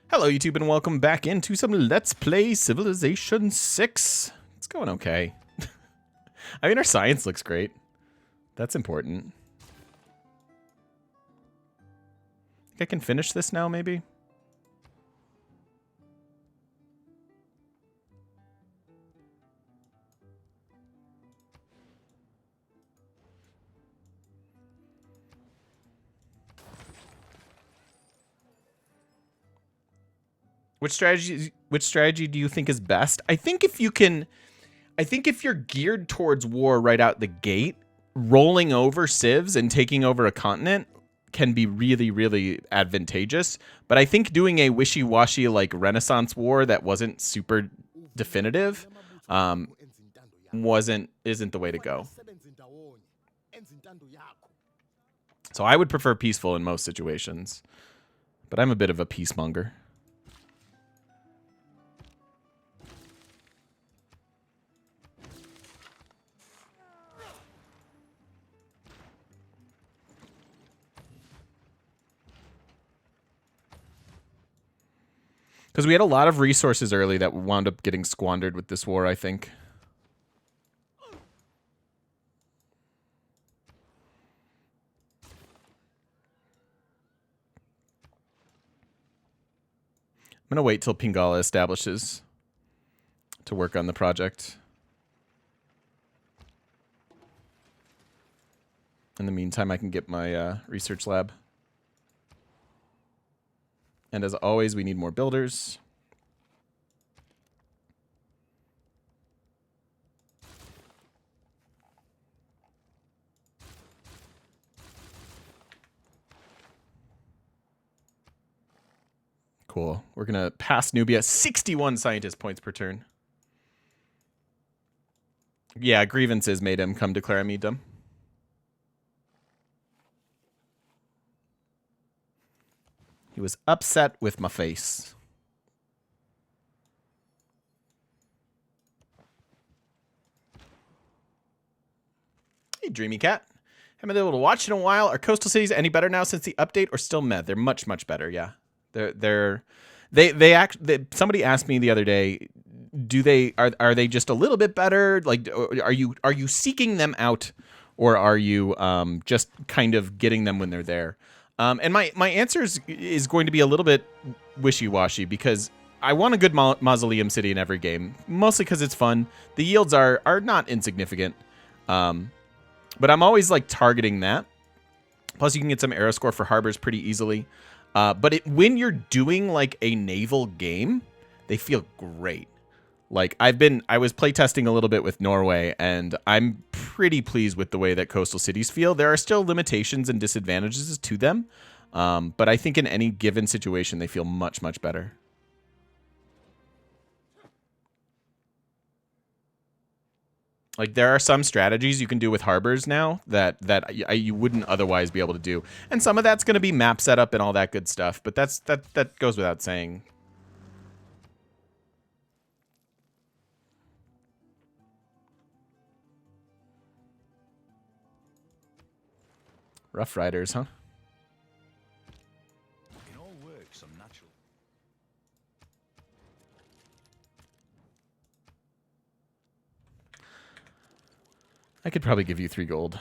Hello YouTube and welcome back into some Let's Play Civilization 6. It's going okay. I mean, our science looks great. That's important. Think I can finish this now, maybe? Which strategy do you think is best? I think if you're geared towards war right out the gate, rolling over civs and taking over a continent can be really, really advantageous. But I think doing a wishy-washy like Renaissance war that wasn't super definitive isn't the way to go. So I would prefer peaceful in most situations. But I'm a bit of a peacemonger. Because we had a lot of resources early that wound up getting squandered with this war, I think. I'm going to wait till Pingala establishes to work on the project. In the meantime, I can get my research lab. And as always, we need more builders. Cool. We're going to pass Nubia. 61 scientist points per turn. Yeah, grievances made him come declare Amidum. He was upset with my face. Hey, Dreamy Cat. Haven't been able to watch in a while. Are coastal cities any better now since the update, or still meh? They're much, much better. Yeah, somebody asked me the other day, are they just a little bit better? Like, are you seeking them out, or are you just kind of getting them when they're there? And my answer is going to be a little bit wishy-washy because I want a good mausoleum city in every game, mostly because it's fun. The yields are not insignificant, but I'm always like targeting that. Plus, you can get some arrow score for harbors pretty easily. But when you're doing like a naval game, they feel great. Like I was playtesting a little bit with Norway, and I'm pretty pleased with the way that coastal cities feel. There are still limitations and disadvantages to them, but I think in any given situation, they feel much, much better. Like there are some strategies you can do with harbors now that you wouldn't otherwise be able to do, and some of that's going to be map setup and all that good stuff. But that goes without saying. Rough Riders, huh? In all work, some natural. I could probably give you 3 gold.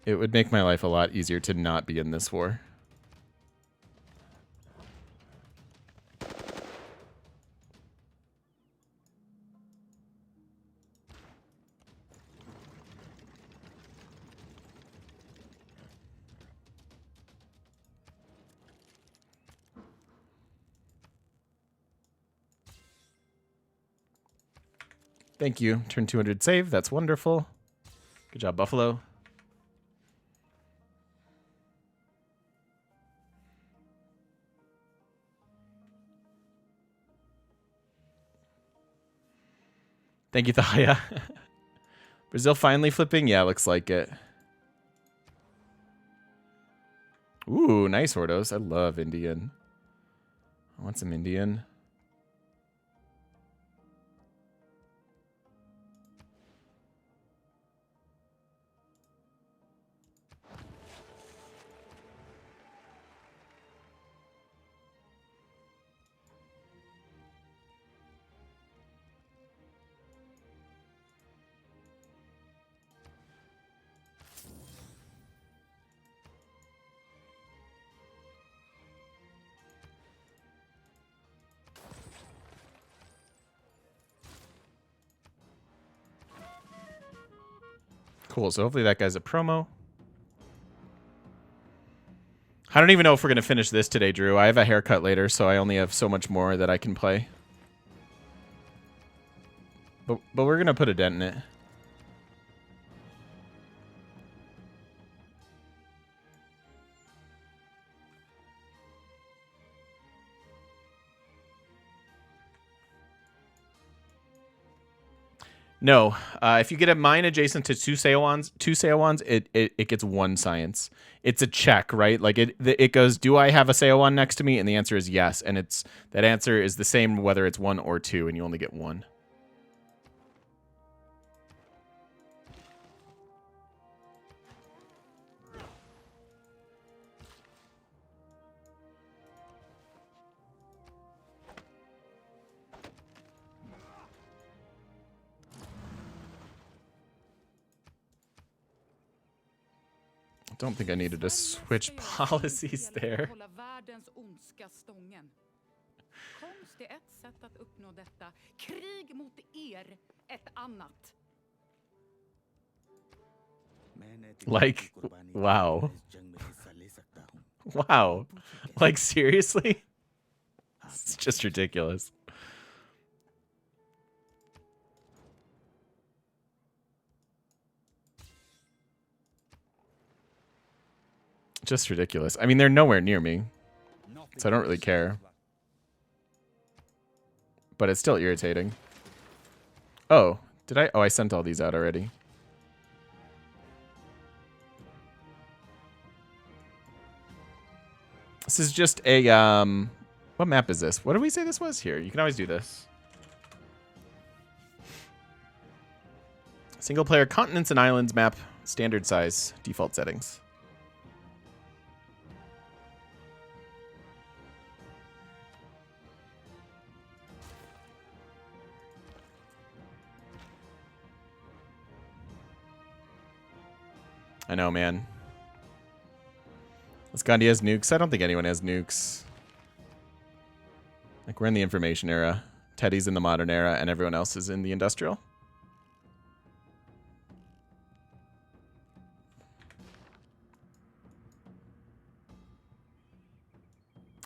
It would make my life a lot easier to not be in this war. Thank you. Turn 200 save. That's wonderful. Good job, Buffalo. Thank you, Thaya. Brazil finally flipping? Yeah, looks like it. Ooh, nice Hordos. I love Indian. I want some Indian. Cool. So hopefully that guy's a promo. I don't even know if we're going to finish this today, Drew. I have a haircut later, so I only have so much more that I can play. But we're going to put a dent in it. No, if you get a mine adjacent to two Seowans, it gets one science. It's a check, right? Like it goes, do I have a Seowan next to me? And the answer is yes. And that answer is the same whether it's 1 or 2, and you only get 1. I don't think I needed to switch policies there. Like, wow. Wow. Like, seriously? It's just ridiculous. Just ridiculous. I mean, they're nowhere near me, so I don't really care. But it's still irritating. Oh, did I? Oh, I sent all these out already. This is just a, what map is this? What did we say this was? Here, you can always do this. Single player continents and islands map, standard size, default settings. I know, man. Gandhi has nukes. I don't think anyone has nukes. Like, we're in the information era. Teddy's in the modern era, and everyone else is in the industrial.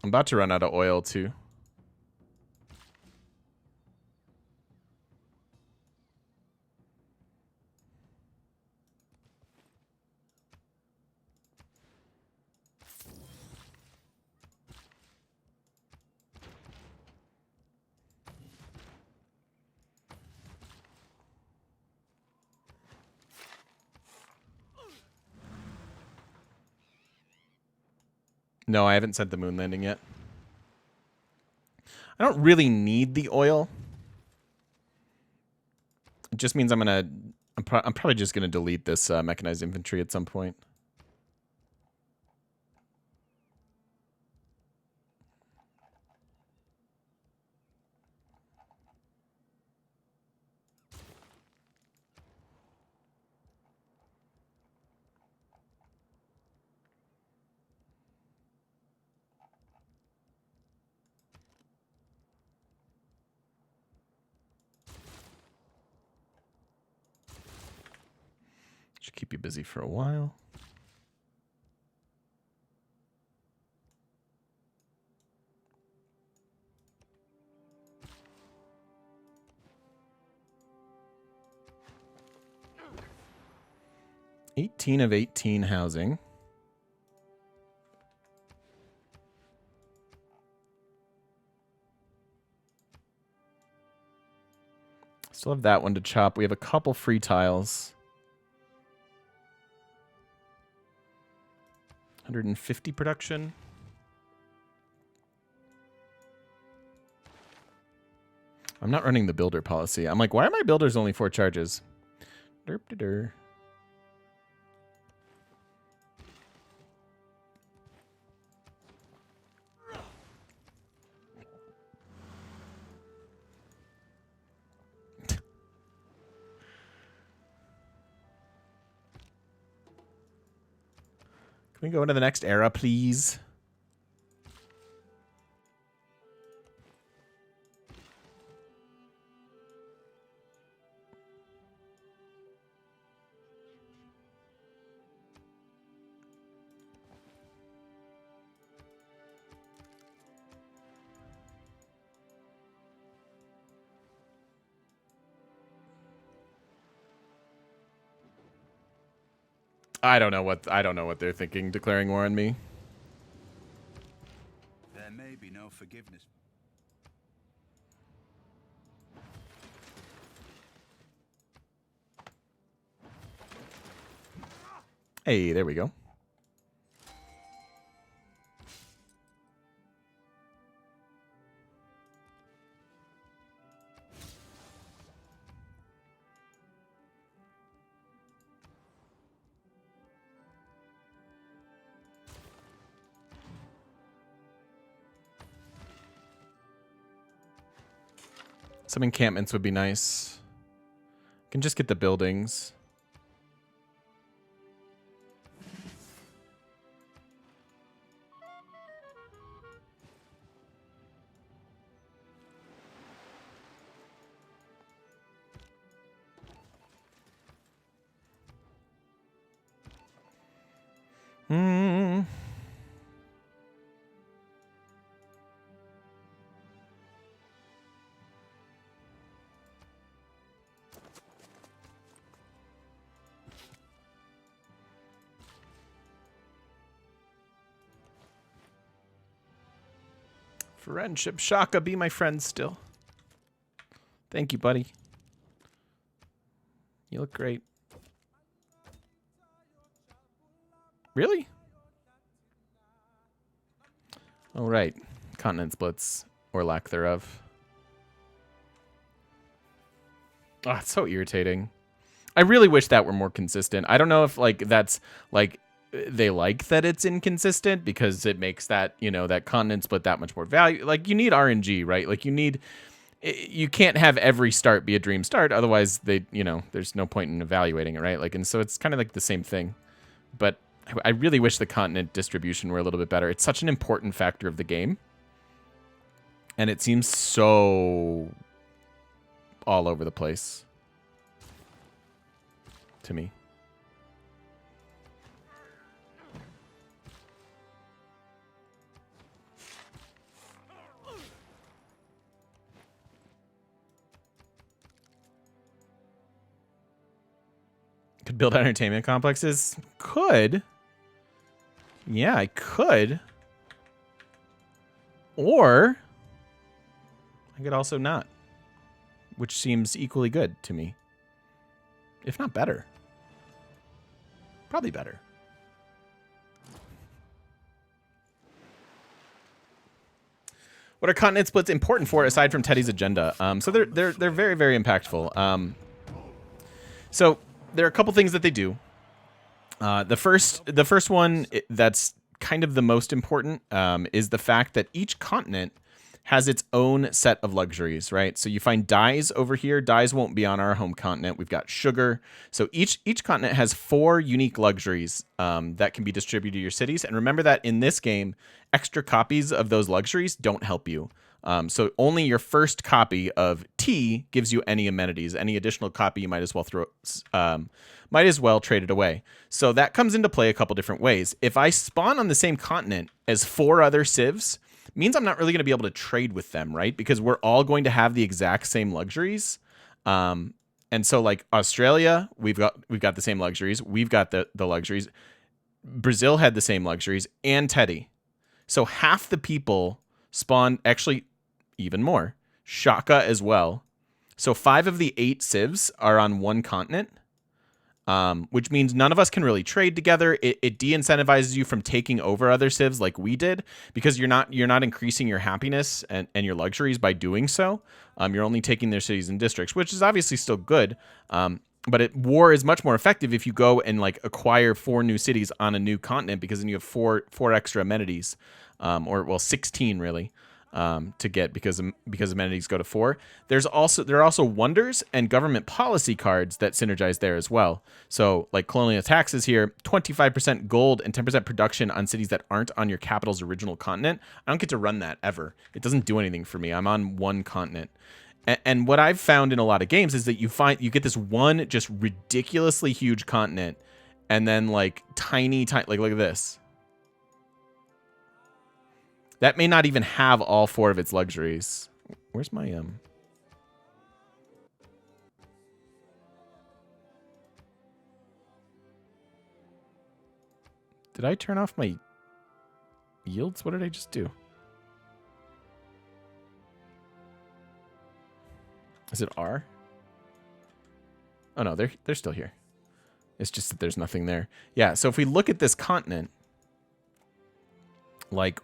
I'm about to run out of oil, too. No, I haven't sent the moon landing yet. I don't really need the oil. It just means I'm probably just gonna delete this mechanized infantry at some point. Should keep you busy for a while. $18 of 18 housing. Still have that one to chop. We have a couple free tiles. 150 production. I'm not running the builder policy. I'm like, why are my builders only 4 charges? Derp-de-der. Can we go into the next era, please? I don't know what they're thinking declaring war on me. There may be no forgiveness. Hey, there we go. Some encampments would be nice. Can just get the buildings. Hmm. Friendship. Shaka, be my friend still. Thank you, buddy. You look great. Really? All right. Continent splits, or lack thereof. Oh, it's so irritating. I really wish that were more consistent. I don't know if like that's like they like that it's inconsistent because it makes that, you know, that continent split that much more value. Like you need RNG, right? Like you can't have every start be a dream start. Otherwise they, you know, there's no point in evaluating it, right? Like, and so it's kind of like the same thing, but I really wish the continent distribution were a little bit better. It's such an important factor of the game. And it seems so all over the place to me. Could build entertainment complexes? Could. Yeah, I could. Or I could also not, which seems equally good to me. If not better. Probably better. What are continent splits important for aside from Teddy's agenda? So they're very, very impactful. So there are a couple things that they do. The first one that's kind of the most important is the fact that each continent has its own set of luxuries, right? So you find dyes over here. Dyes won't be on our home continent. We've got sugar. So each continent has 4 unique luxuries that can be distributed to your cities. And remember that in this game, extra copies of those luxuries don't help you. So only your first copy of tea gives you any amenities. Any additional copy you might as well trade it away. So that comes into play a couple different ways. If I spawn on the same continent as 4 other civs, means I'm not really going to be able to trade with them, right? Because we're all going to have the exact same luxuries. And so like Australia, we've got the same luxuries. We've got the luxuries. Brazil had the same luxuries, and Teddy. So half the people spawned, actually even more. Shaka as well. So 5 of the 8 civs are on one continent. Which means none of us can really trade together. It de-incentivizes you from taking over other civs like we did, because you're not increasing your happiness and your luxuries by doing so. You're only taking their cities and districts, which is obviously still good. But war is much more effective if you go and like acquire 4 new cities on a new continent, because then you have four extra amenities, or well 16 really. To get because amenities go to 4. There are also wonders and government policy cards that synergize there as well. So like colonial taxes here, 25% gold and 10% production on cities that aren't on your capital's original continent. I don't get to run that ever. It doesn't do anything for me. I'm on one continent. And what I've found in a lot of games is that you get this one just ridiculously huge continent, and then like tiny like look at this. That may not even have all 4 of its luxuries. Where's my Did I turn off my yields? What did I just do? Is it R? Oh no, they're still here. It's just that there's nothing there. Yeah, so if we look at this continent, like,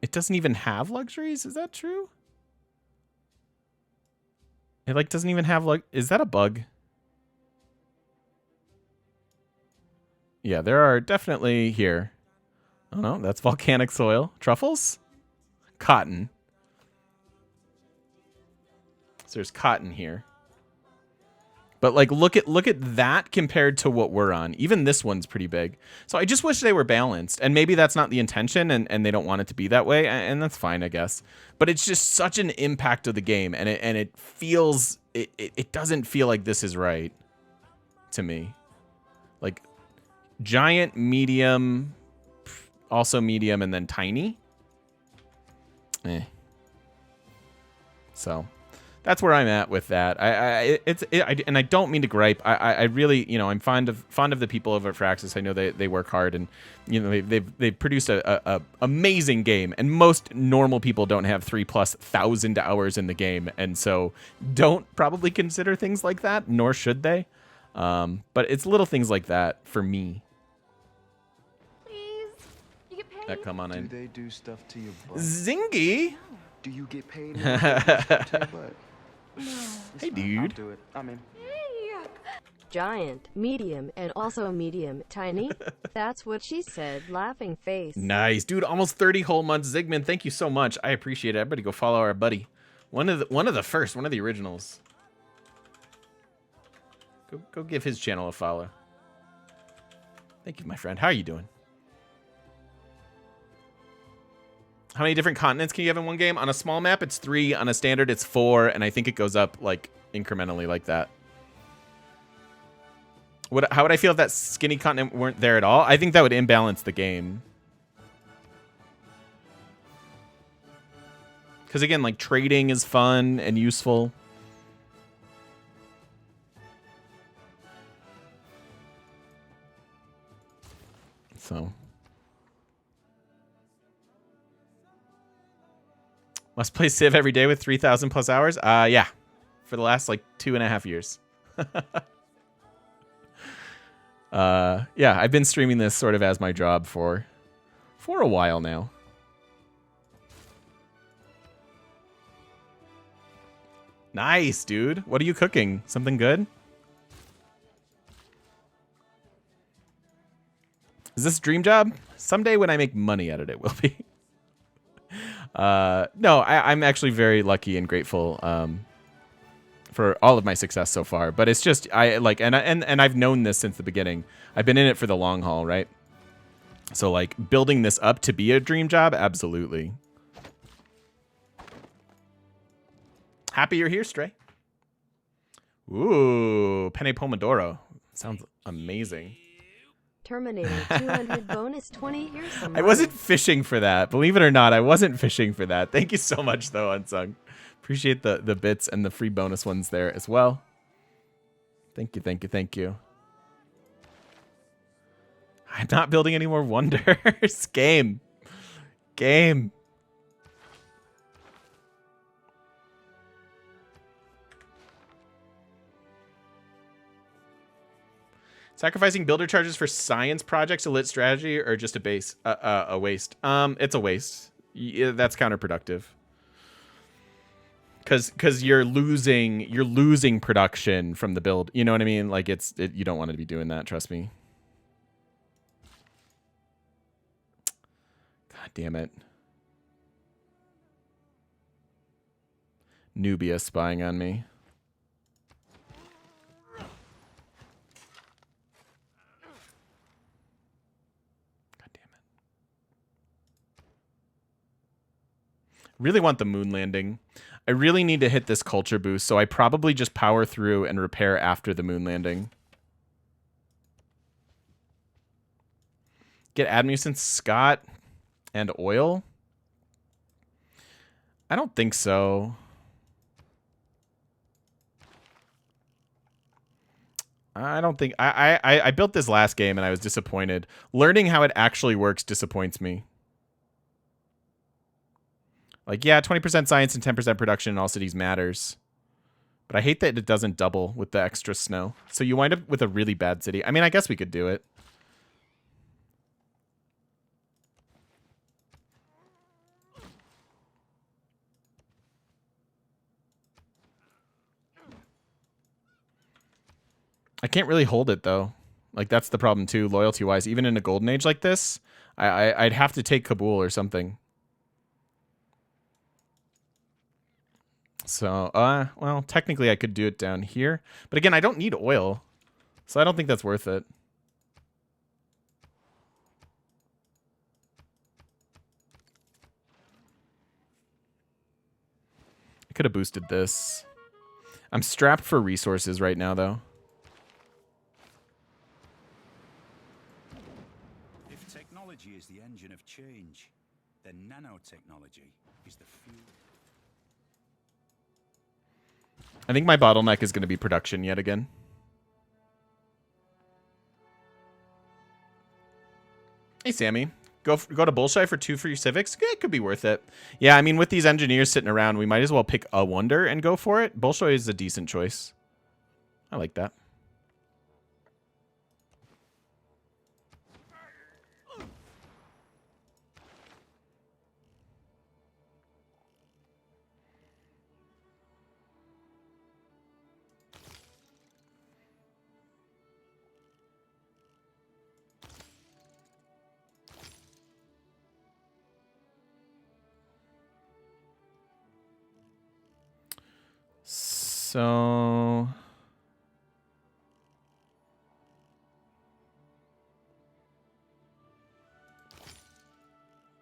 it doesn't even have luxuries? Is that true? It like doesn't even have is that a bug? Yeah, there are definitely here. Oh no, that's volcanic soil. Truffles? Cotton. So there's cotton here. But like look at that compared to what we're on. Even this one's pretty big. So I just wish they were balanced. And maybe that's not the intention and they don't want it to be that way, and that's fine, I guess. But it's just such an impact of the game, and it feels it doesn't feel like this is right to me. Like giant, medium, also medium, and then tiny. So that's where I'm at with that. And I don't mean to gripe. I really, you know, I'm fond of the people over at Firaxis. I know they work hard, and you know they've produced a amazing game. And most normal people don't have 3,000+ hours in the game, and so don't probably consider things like that, nor should they. But it's little things like that for me. Please, you get paid. That come on in. Do they do stuff to your butt? Zingy. Do you get paid? When they do stuff to your butt? Hey, I'll dude. do it. I'm in. Hey. Giant, medium, and also medium, tiny. That's what she said, laughing face. Nice, dude. Almost 30 whole months. Zigman, thank you so much. I appreciate it. Everybody go follow our buddy. One of the originals. Go give his channel a follow. Thank you, my friend. How are you doing? How many different continents can you have in one game? On a small map, it's 3. On a standard, it's 4. And I think it goes up like incrementally like that. How would I feel if that skinny continent weren't there at all? I think that would imbalance the game. Because again, like trading is fun and useful. So. Must play Civ every day with 3,000+ hours? Yeah. For the last, like, 2.5 years. Yeah, I've been streaming this sort of as my job for a while now. Nice, dude. What are you cooking? Something good? Is this a dream job? Someday when I make money at it, it will be. No, I'm actually very lucky and grateful for all of my success so far. But it's just and I've known this since the beginning. I've been in it for the long haul, right? So like building this up to be a dream job, absolutely. Happy you're here, Stray. Ooh, Penne Pomodoro. Sounds amazing. Terminator 200 bonus 20 years. I wasn't fishing for that. Believe it or not, I wasn't fishing for that. Thank you so much, though, Unsung. Appreciate the bits and the free bonus ones there as well. Thank you, thank you, thank you. I'm not building any more wonders. Game. Sacrificing builder charges for science projects, a lit strategy, or just a waste? It's a waste. Yeah, that's counterproductive. Because you're losing production from the build. You know what I mean? Like you don't want to be doing that. Trust me. God damn it. Nubia spying on me. Really want the moon landing. I really need to hit this culture boost, so I probably just power through and repair after the moon landing. Get Admucent, Scott, and oil? I don't think so. I don't think I built this last game and I was disappointed. Learning how it actually works disappoints me. Like, yeah, 20% science and 10% production in all cities matters. But I hate that it doesn't double with the extra snow. So you wind up with a really bad city. I mean, I guess we could do it. I can't really hold it, though. Like, that's the problem, too, loyalty-wise. Even in a golden age like this, I'd have to take Kabul or something. So, well, technically I could do it down here. But again, I don't need oil. So I don't think that's worth it. I could have boosted this. I'm strapped for resources right now, though. If technology is the engine of change, then nanotechnology is the fuel. I think my bottleneck is going to be production yet again. Hey, Sammy. Go to Bullseye for 2 free civics? It could be worth it. Yeah, I mean, with these engineers sitting around, we might as well pick a wonder and go for it. Bullseye is a decent choice. I like that. So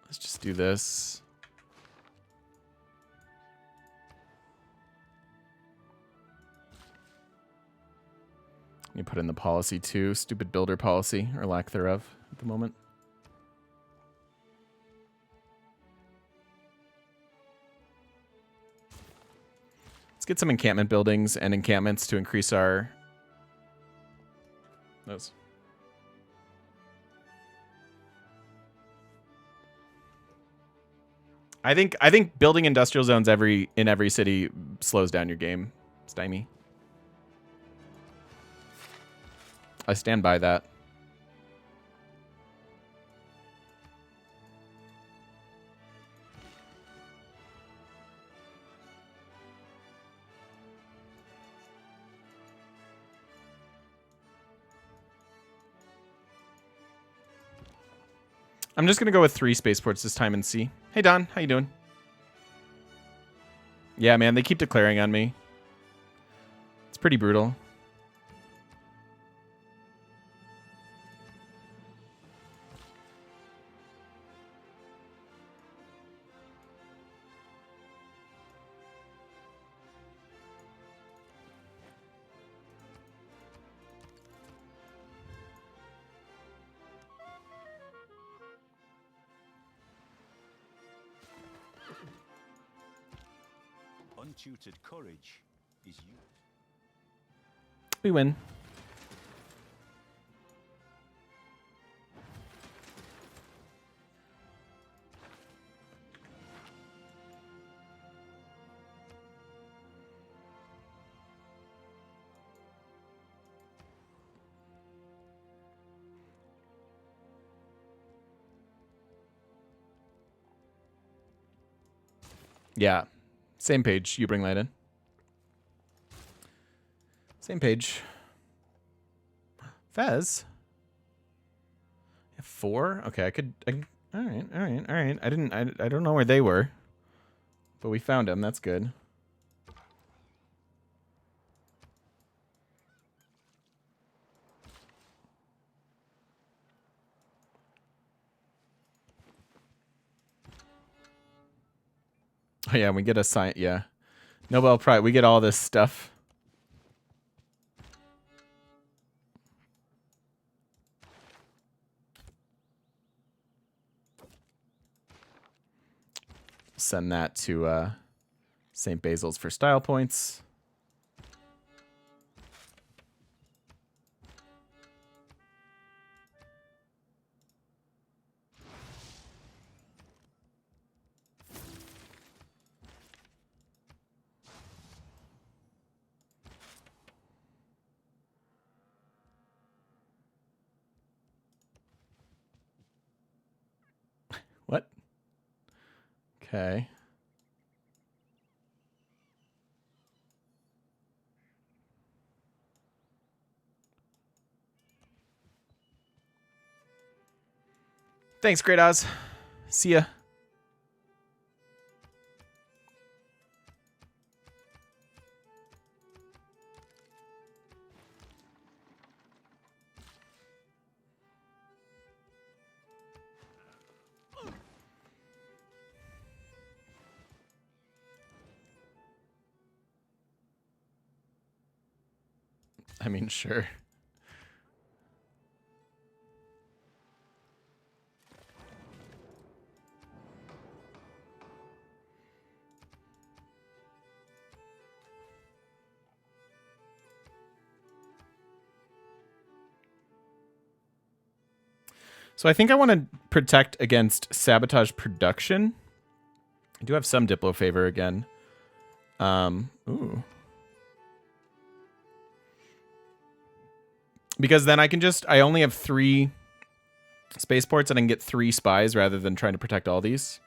let's just do this. You put in the policy too. Stupid builder policy, or lack thereof at the moment. Let's get some encampment buildings and encampments to increase our... Those. I think building industrial zones in every city slows down your game, Stymie. I stand by that. I'm just gonna go with 3 spaceports this time and see. Hey Don, how you doing? Yeah, man, they keep declaring on me. It's pretty brutal. Untutored courage is you. We win. Yeah. Same page. You bring light in. Same page. Fez. 4? Okay, all right. I don't know where they were. But we found them. That's good. Oh yeah, we get a science. Yeah, Nobel Prize. We get all this stuff. Send that to St. Basil's for style points. Okay. Thanks, Great Oz. See ya. I mean, sure. So I think I want to protect against sabotage production. I do have some Diplo favor again. Ooh. Because then I can just, I only have 3 spaceports and I can get 3 spies rather than trying to protect all these.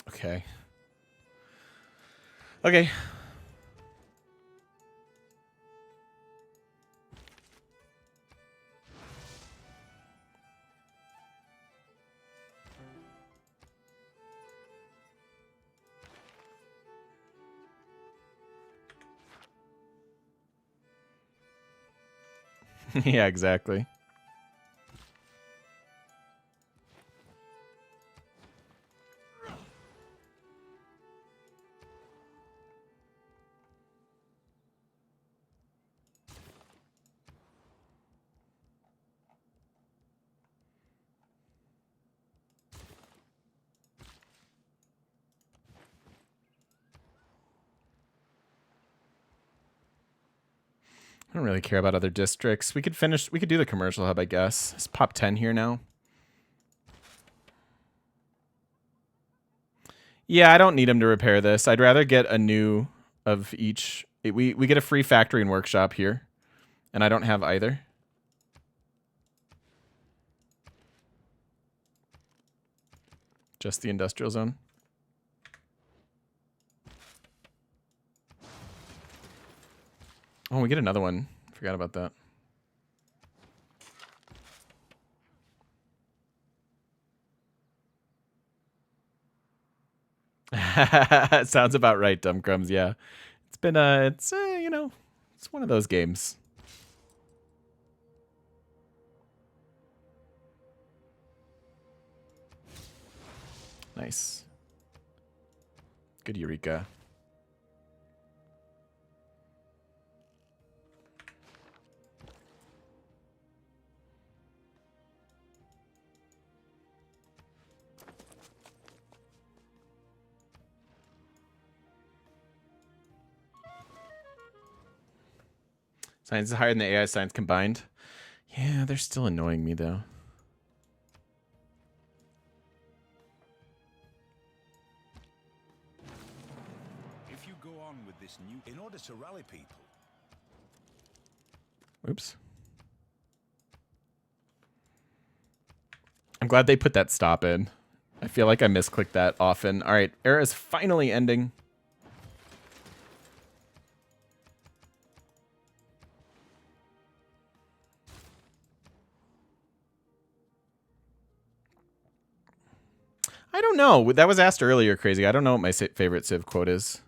Okay. Okay. Yeah, exactly. I don't really care about other districts. We could do the commercial hub, I guess. Let's pop 10 here now. Yeah, I don't need him to repair this. I'd rather get a new of each. We get a free factory and workshop here. And I don't have either. Just the industrial zone. Oh, we get another one. Forgot about that. Sounds about right, Dumb Crumbs. Yeah, it's been you know, it's one of those games. Nice. Good Eureka. Science is higher than the AI science combined. Yeah, they're still annoying me though. If you go on with this new, in order to rally people. Oops. I'm glad they put that stop in. I feel like I misclick that often. All right, era is finally ending. I don't know. That was asked earlier, Crazy. I don't know what my favorite Civ quote is.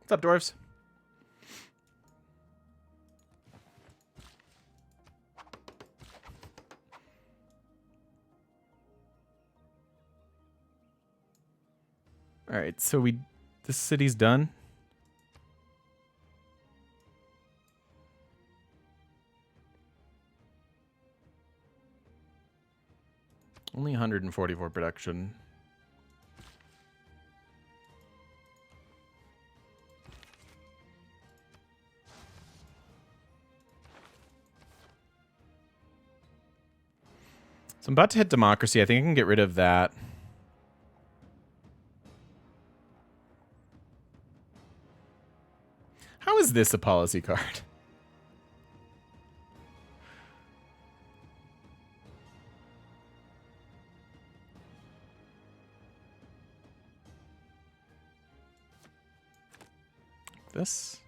What's up, dwarves? All right, so this city's done. Only 144 production. So I'm about to hit democracy. I think I can get rid of that. How is this a policy card? This.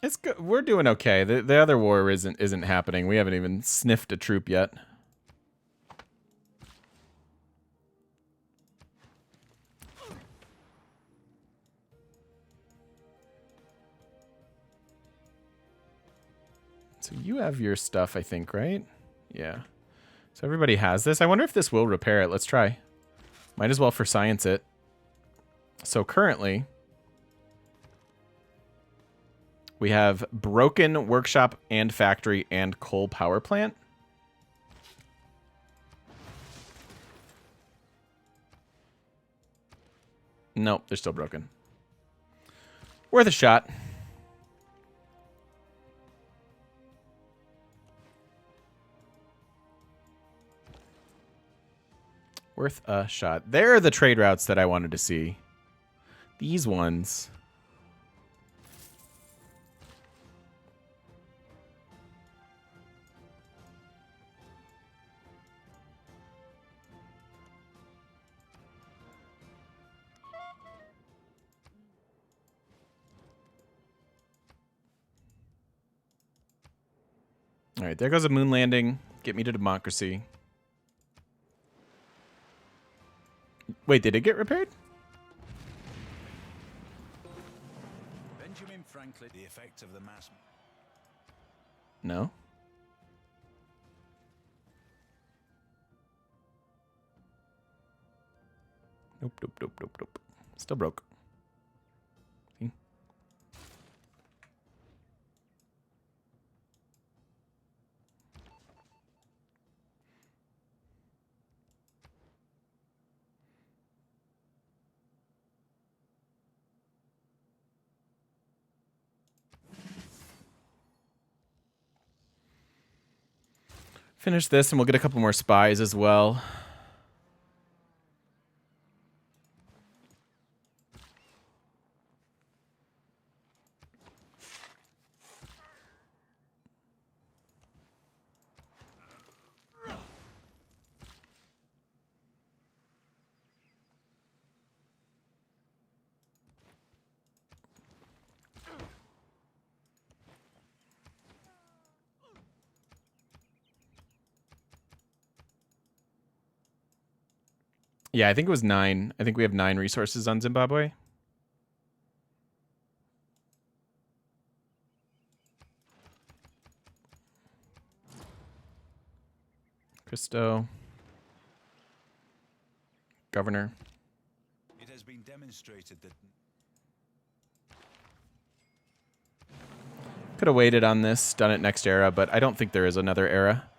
It's good. We're doing okay. The other war isn't happening. We haven't even sniffed a troop yet. So you have your stuff, I think, right? Yeah. So everybody has this. I wonder if this will repair it. Let's try. Might as well for science it. So currently, we have broken workshop and factory and coal power plant. Nope, they're still broken. Worth a shot. Worth a shot. There are the trade routes that I wanted to see. These ones. All right, there goes a moon landing. Get me to democracy. Wait, did it get repaired? Benjamin Franklin, the effect of the mass. No. Nope, nope, nope, nope, nope. Still broke. See? Finish this and we'll get a couple more spies as well. Yeah, I think it was 9. I think we have 9 resources on Zimbabwe. Christo. Governor. It has been demonstrated that Could have waited on this, done it next era, but I don't think there is another era.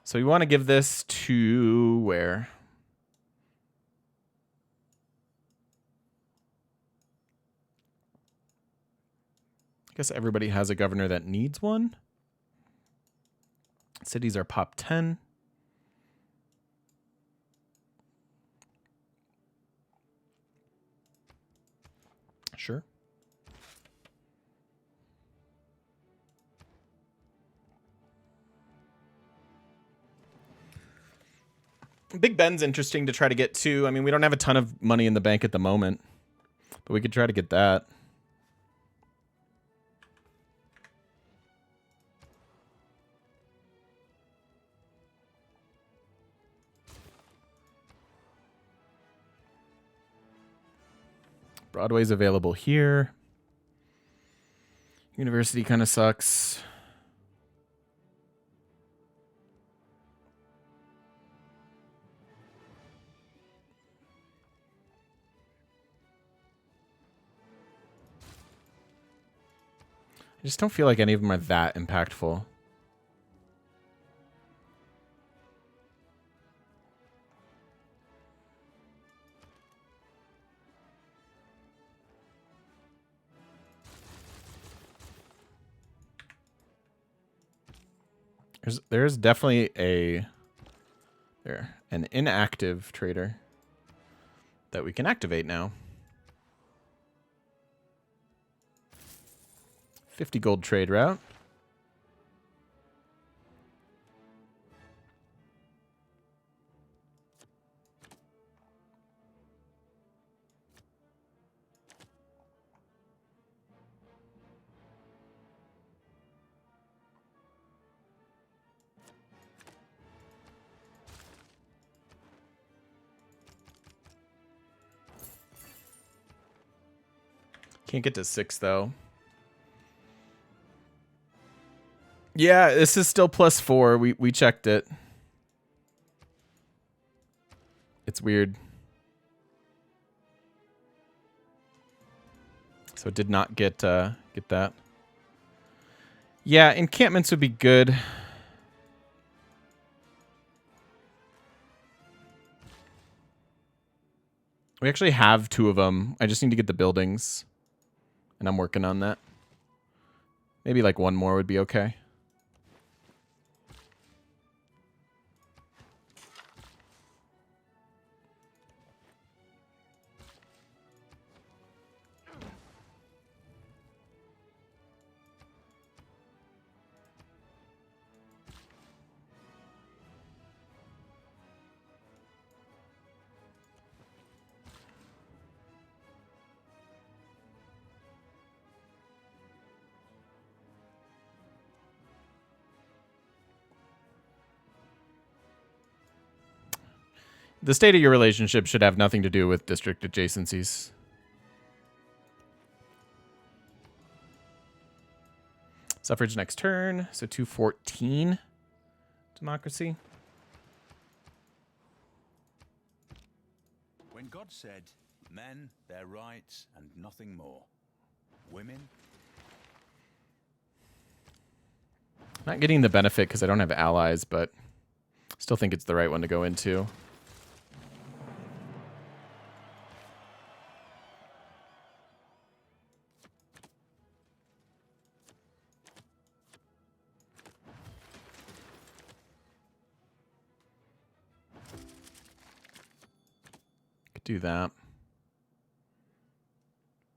So we want to give this to where? I guess everybody has a governor that needs one. Cities are pop 10. Sure. Big Ben's interesting to try to get to. I mean, we don't have a ton of money in the bank at the moment, but we could try to get that. Broadway's available here. University kind of sucks. I just don't feel like any of them are that impactful. There's definitely an inactive trader that we can activate now. 50 gold trade route. Can't get to 6 though. Yeah, this is still +4. We checked it. It's weird. So it did not get that. Yeah, encampments would be good. We actually have 2 of them. I just need to get the buildings. And I'm working on that. Maybe like 1 more would be okay. The state of your relationship should have nothing to do with district adjacencies. Suffrage next turn, so 214. Democracy. When God said, men, their rights, and nothing more. Women. Not getting the benefit because I don't have allies, but still think it's the right one to go into. Do that.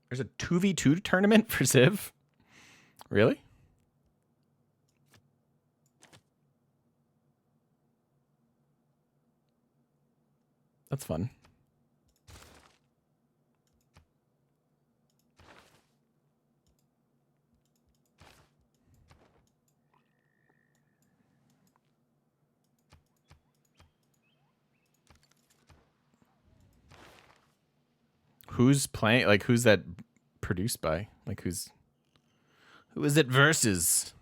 There's a 2v2 tournament for Civ? Really? That's fun. Who's playing? Like, who's that produced by? Like, who is it versus?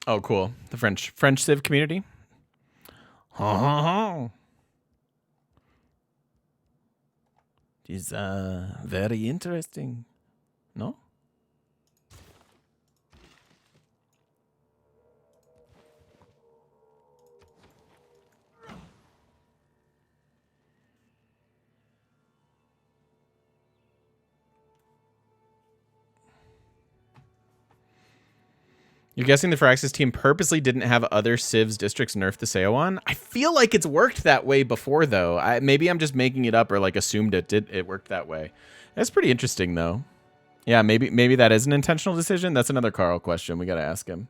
Oh, cool. The French Civ community. Is very interesting. No? You're guessing the Firaxis team purposely didn't have other Civs districts nerf the Seowan? I feel like it's worked that way before, though. Maybe I'm just making it up or like assumed it worked that way. That's pretty interesting, though. Yeah, maybe that is an intentional decision. That's another Carl question. We got to ask him.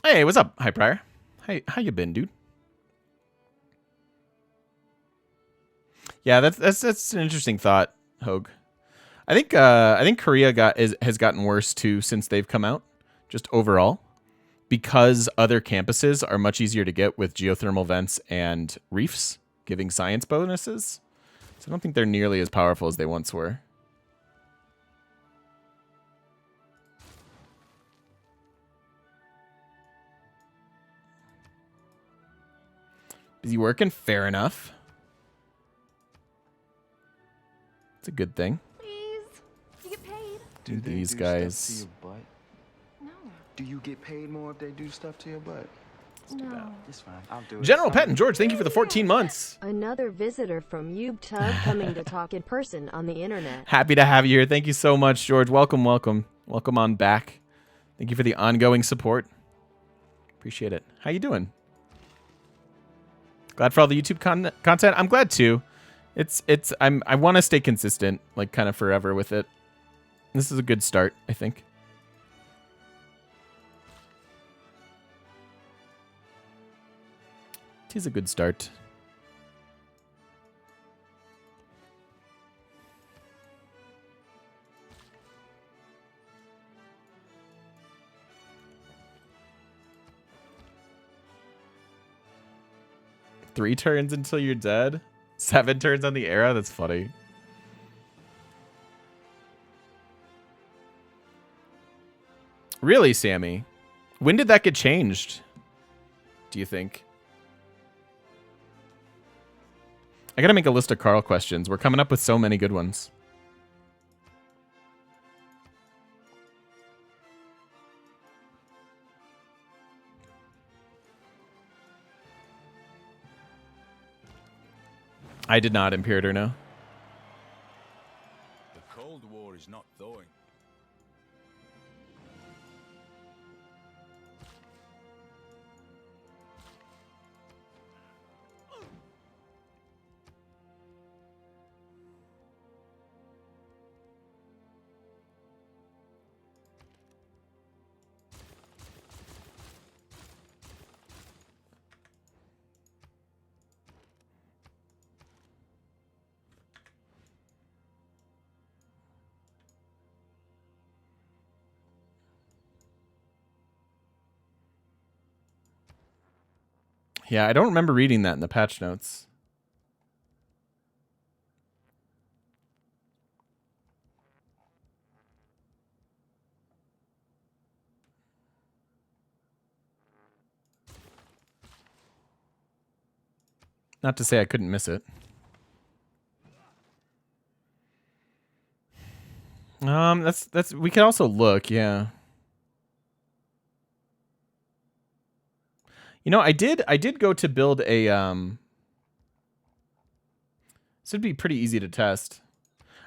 Hey, what's up, High Prior? Hey, how you been, dude? Yeah, that's an interesting thought, Hogue. I think Korea has gotten worse too since they've come out, just overall, because other campuses are much easier to get with geothermal vents and reefs giving science bonuses. So I don't think they're nearly as powerful as they once were. Busy working? Fair enough. It's a good thing. Please, you get paid. Do they These do guys. stuff to your butt? No, Do you get paid more if they do stuff to your butt? no. It's fine. I'll do it. General Patton George, thank you for the 14 months. Another visitor from YouTube coming to talk in person on the internet. Happy to have you here. Thank you so much, George. Welcome, welcome. Welcome on back. Thank you for the ongoing support. Appreciate it. How you doing? Glad for all the YouTube content. I'm glad too. I want to stay consistent, like kind of forever with it. This is a good start, I think. It is a good start. Three turns until you're dead? 7 turns on the era? That's funny. Really, Sammy? When did that get changed? Do you think? I gotta make a list of Carl questions. We're coming up with so many good ones. I did not, Imperator, no. The Cold War is not thawing. Yeah, I don't remember reading that in the patch notes. Not to say I couldn't miss it. That's we could also look, yeah. You know, I did go to build a this would be pretty easy to test.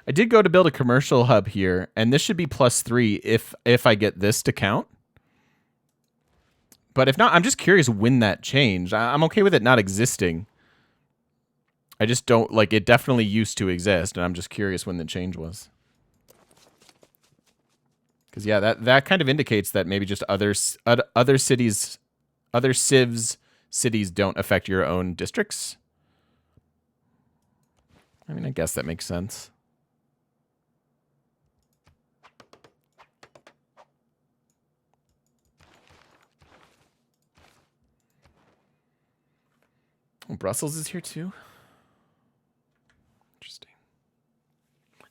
I did go to build a commercial hub here, and this should be +3 if I get this to count. But if not, I'm just curious when that changed. I'm okay with it not existing. I just don't like it. Definitely used to exist, and I'm just curious when the change was. Because yeah, that kind of indicates that maybe just other cities, other civs cities don't affect your own districts. I mean, I guess that makes sense. Oh, Brussels is here too. Interesting.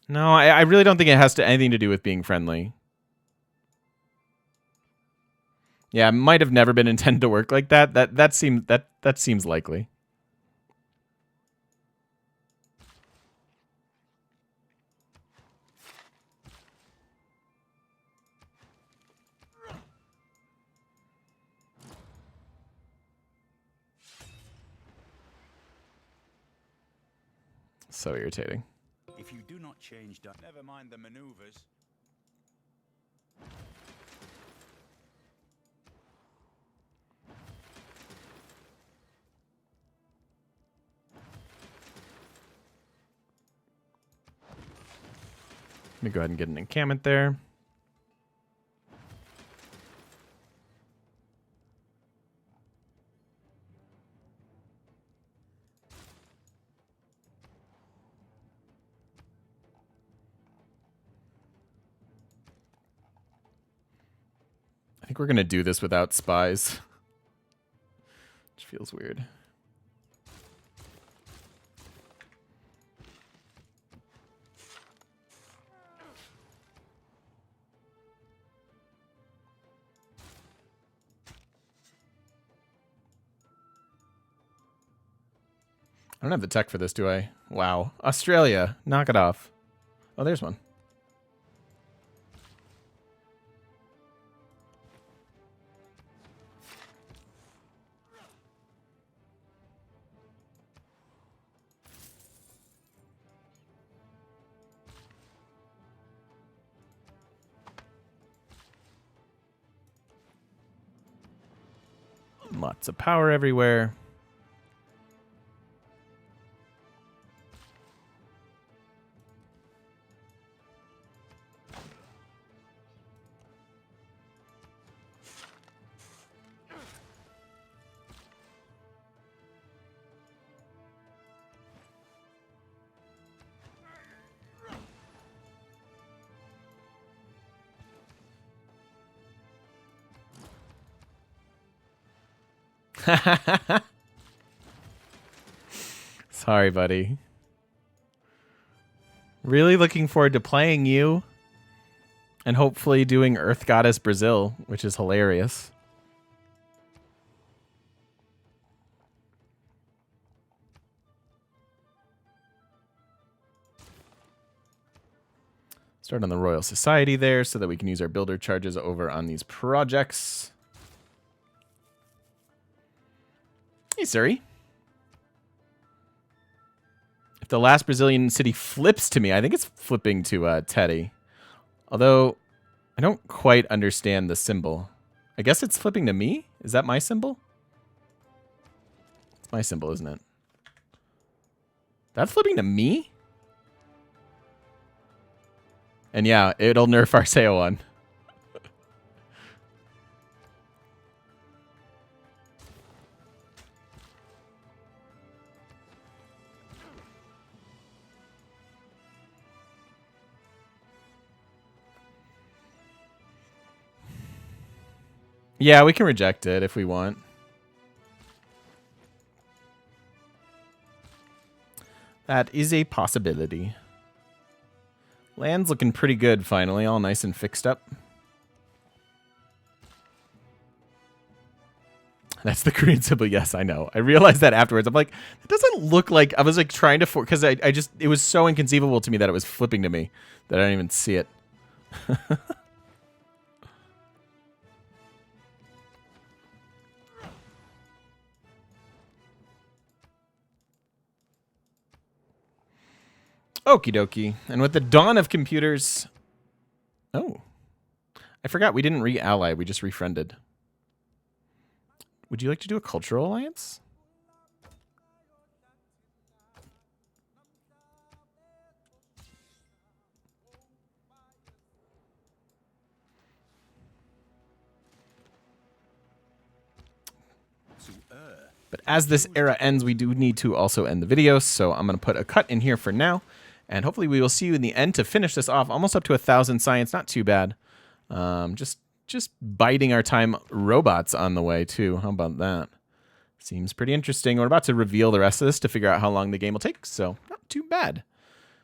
No, I really don't think it has anything to do with being friendly. Yeah, it might have never been intended to work like that. That seems likely. So irritating. If you do not change, never mind the maneuvers. Let me go ahead and get an encampment there. think we're going to do this without spies. Which feels weird. I don't have the tech for this, do I? Wow. Australia. Knock it off. Oh, there's one. Lots of power everywhere. Sorry, buddy. Really looking forward to playing you and hopefully doing Earth Goddess Brazil, which is hilarious. Start on the Royal Society there so that we can use our builder charges over on these projects. Hey, Siri. If the last Brazilian city flips to me, I think it's flipping to Teddy. Although, I don't quite understand the symbol. I guess it's flipping to me? Is that my symbol? It's my symbol, isn't it? That's flipping to me? And yeah, it'll nerf Arceo one. Yeah, we can reject it if we want. That is a possibility. Land's looking pretty good finally, all nice and fixed up. That's the Korean symbol. Yes, I know. I realized that afterwards. I'm like, it doesn't look like... I was like trying to... Because I just... It was so inconceivable to me that it was flipping to me that I didn't even see it. Okie dokie. And with the dawn of computers... Oh. I forgot we didn't re-ally. We just refriended. Would you like to do a cultural alliance? But as this era ends, we do need to also end the video. So I'm going to put a cut in here for now. And hopefully we will see you in the end to finish this off. Almost up to 1,000 science. Not too bad. Just biding our time. Robots on the way, too. How about that? Seems pretty interesting. We're about to reveal the rest of this to figure out how long the game will take. So not too bad.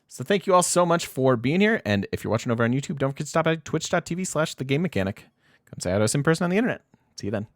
So thank you all so much for being here. And if you're watching over on YouTube, don't forget to stop by twitch.tv/thegamemechanic. Come say hi to us in person on the internet. See you then.